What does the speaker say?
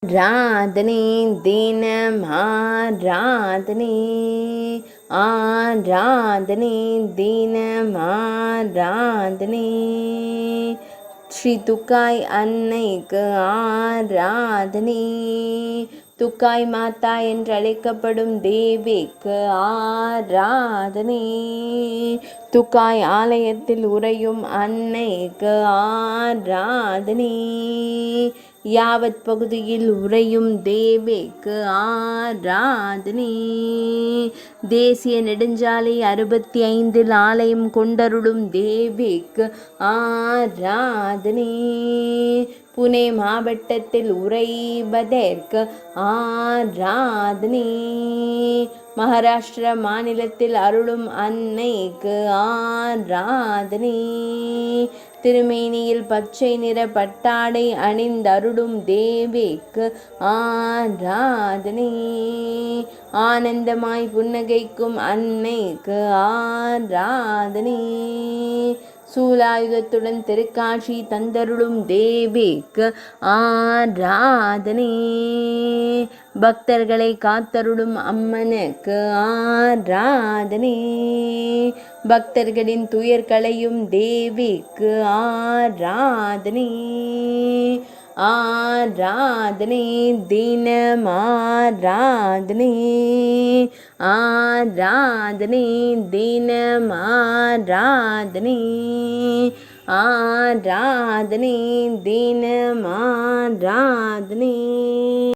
ஆராதனை தினம் ஆராதனை, ஆராதனை தினம் ஆராதனை. ஸ்ரீ துக்காய் அன்னைக்கு ஆராதனை. துக்காய் மாதா என்றழைக்கப்படும் தேவிக்கு ஆராதனை. துக்காய் ஆலயத்தில் உறையும் அன்னைக்கு ஆராதனை. யாவத் பகுதியில் உறையும் தேவிக்கு ஆராதனை. தேசிய நெடுஞ்சாலை 65 ஆலயம் கொண்டருளும் தேவிக்கு ஆராதனை. புனே மாவட்டத்தில் உறைவதற்கு ஆராதனை. மகாராஷ்டிரா மாநிலத்தில் அருளும் அன்னைக்கு ஆராதனை. திருமேனியில் பச்சை நிற பட்டாடை அணிந்தருளும் தேவிக்கு ஆராதனை. ஆனந்தமாய் புன்னகைக்கும் அன்னைக்கு ஆராதனை. சூலாயுதத்துடன் திருக்காட்சி தந்தருளும் தேவிக்கு ஆராதனை. பக்தர்களை காத்தருளும் அம்மனுக்கு ஆராதனை. பக்தர்களின் துயர் களையும் தேவிக்கு ஆராதனை. ஆராதனை தினம் ஆராதனை. ஆராதனை தினம் ஆராதனை. ஆராதனை தினம் ஆராதனை.